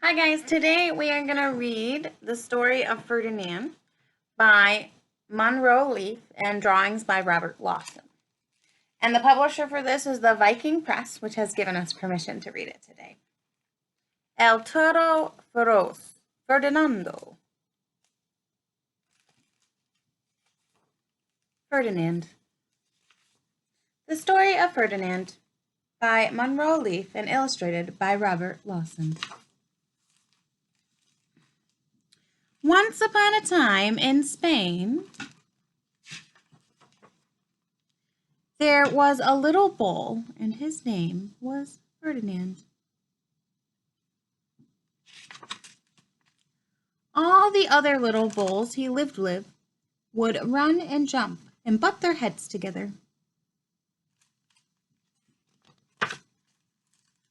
Hi guys, today we are going to read the story of Ferdinand by Monroe Leaf and drawings by Robert Lawson. And the publisher for this is the Viking Press, which has given us permission to read it today. El Toro Feroz, Ferdinando. Ferdinand. The Story of Ferdinand by Monroe Leaf and illustrated by Robert Lawson. Once upon a time in Spain, there was a little bull, and his name was Ferdinand. All the other little bulls he lived with would run and jump and butt their heads together.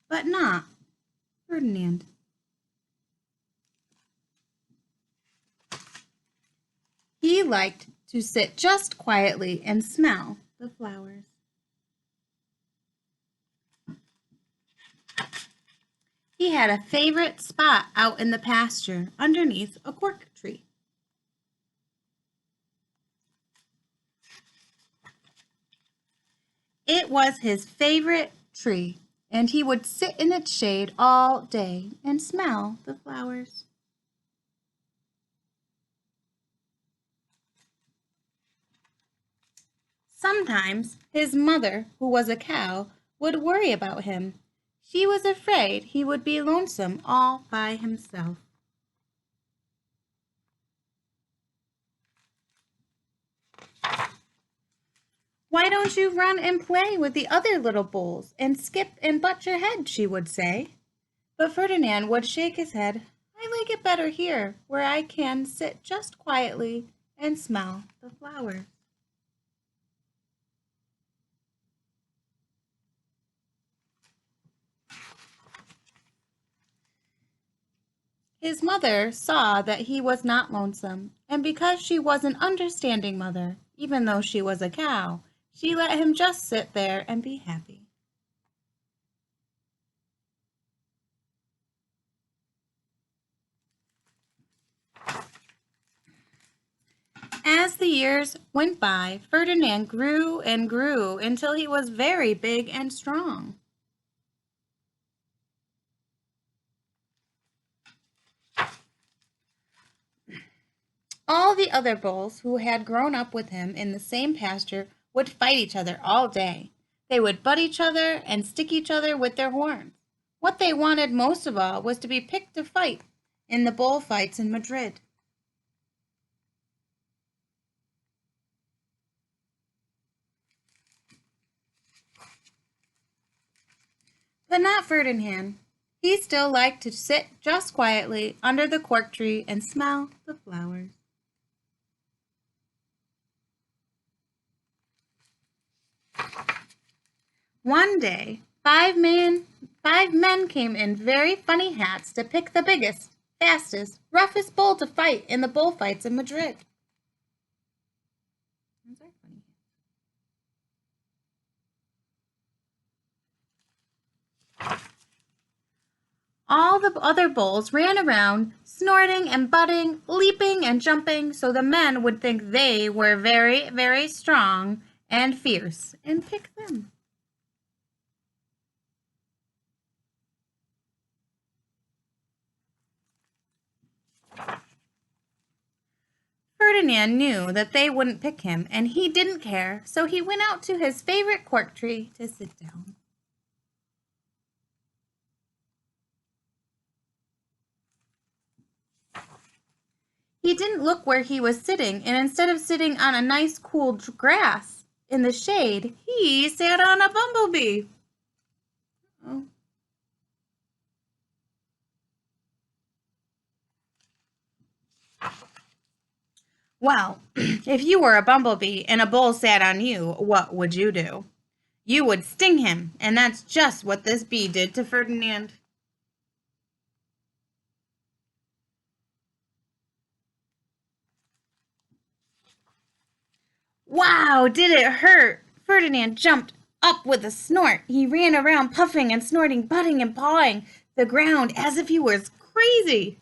But not Ferdinand. He liked to sit just quietly and smell the flowers. He had a favorite spot out in the pasture underneath a cork tree. It was his favorite tree, and he would sit in its shade all day and smell the flowers. Sometimes his mother, who was a cow, would worry about him. She was afraid he would be lonesome all by himself. "Why don't you run and play with the other little bulls and skip and butt your head?" she would say. But Ferdinand would shake his head. "I like it better here, where I can sit just quietly and smell the flowers." His mother saw that he was not lonesome, and because she was an understanding mother, even though she was a cow, she let him just sit there and be happy. As the years went by, Ferdinand grew and grew until he was very big and strong. All the other bulls who had grown up with him in the same pasture would fight each other all day. They would butt each other and stick each other with their horns. What they wanted most of all was to be picked to fight in the bullfights in Madrid. But not Ferdinand. He still liked to sit just quietly under the cork tree and smell the flowers. One day, five men came in very funny hats to pick the biggest, fastest, roughest bull to fight in the bullfights in Madrid. All the other bulls ran around, snorting and butting, leaping and jumping, so the men would think they were very, very strong and fierce and pick them. Ferdinand knew that they wouldn't pick him, and he didn't care, so he went out to his favorite cork tree to sit down. He didn't look where he was sitting, and instead of sitting on a nice cool grass in the shade, he sat on a bumblebee. Oh. Well, if you were a bumblebee and a bull sat on you, what would you do? You would sting him, and that's just what this bee did to Ferdinand. Wow, did it hurt? Ferdinand jumped up with a snort. He ran around puffing and snorting, butting and pawing the ground as if he was crazy.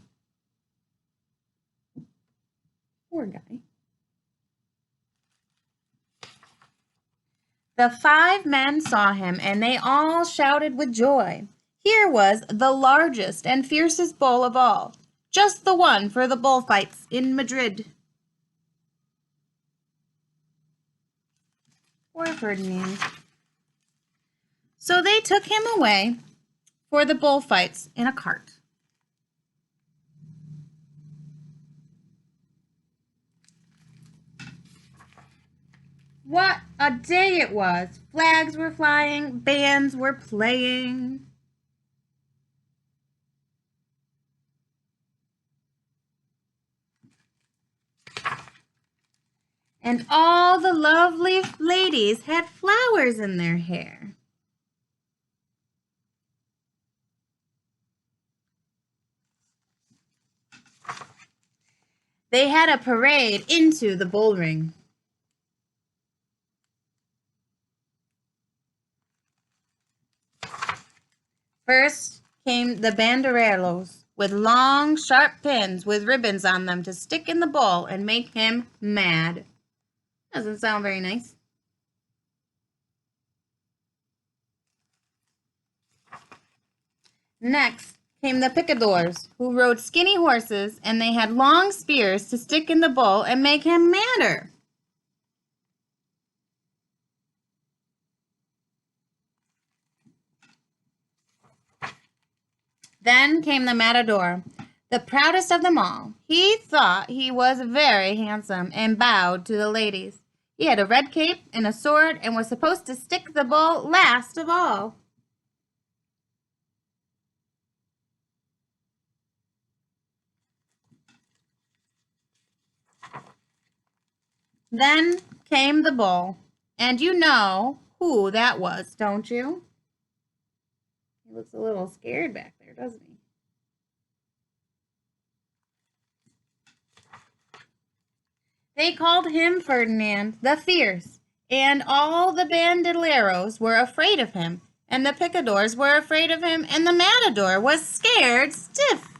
Poor guy. The 5 men saw him, and they all shouted with joy. Here was the largest and fiercest bull of all, just the one for the bullfights in Madrid. Poor Ferdinand. So they took him away for the bullfights in a cart. What a day it was! Flags were flying, bands were playing. And all the lovely ladies had flowers in their hair. They had a parade into the bullring. First came the banderilleros with long, sharp pins with ribbons on them to stick in the bull and make him mad. Doesn't sound very nice. Next came the picadors, who rode skinny horses, and they had long spears to stick in the bull and make him madder. Then came the matador, the proudest of them all. He thought he was very handsome and bowed to the ladies. He had a red cape and a sword and was supposed to stick the bull last of all. Then came the bull, and you know who that was, don't you? He looks a little scared back there, doesn't he? They called him Ferdinand the Fierce, and all the bandoleros were afraid of him, and the picadors were afraid of him, and the matador was scared stiff.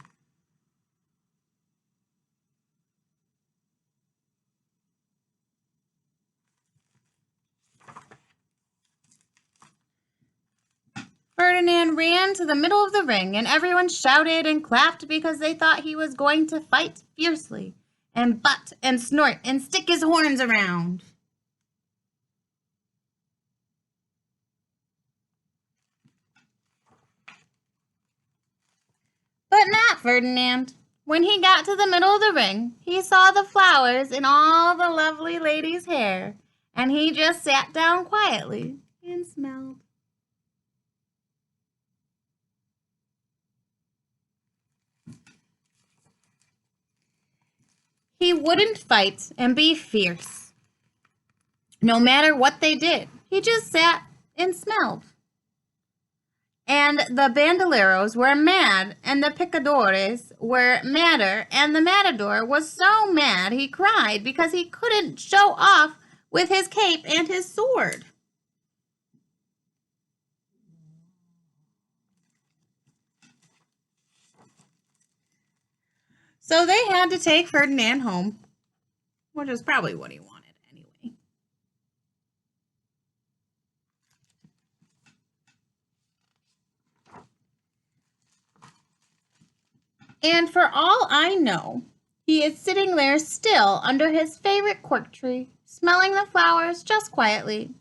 Ferdinand ran to the middle of the ring, and everyone shouted and clapped because they thought he was going to fight fiercely and butt and snort and stick his horns around. But not Ferdinand. When he got to the middle of the ring, he saw the flowers in all the lovely ladies' hair, and he just sat down quietly and smelled. He wouldn't fight and be fierce, no matter what they did. He just sat and smelled. And the bandoleros were mad, and the picadores were madder, and the matador was so mad he cried because he couldn't show off with his cape and his sword. So they had to take Ferdinand home, which is probably what he wanted anyway. And for all I know, he is sitting there still under his favorite cork tree, smelling the flowers just quietly.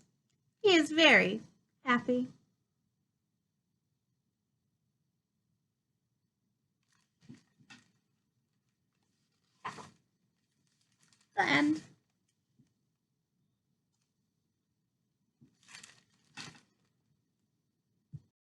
He is very happy. The end.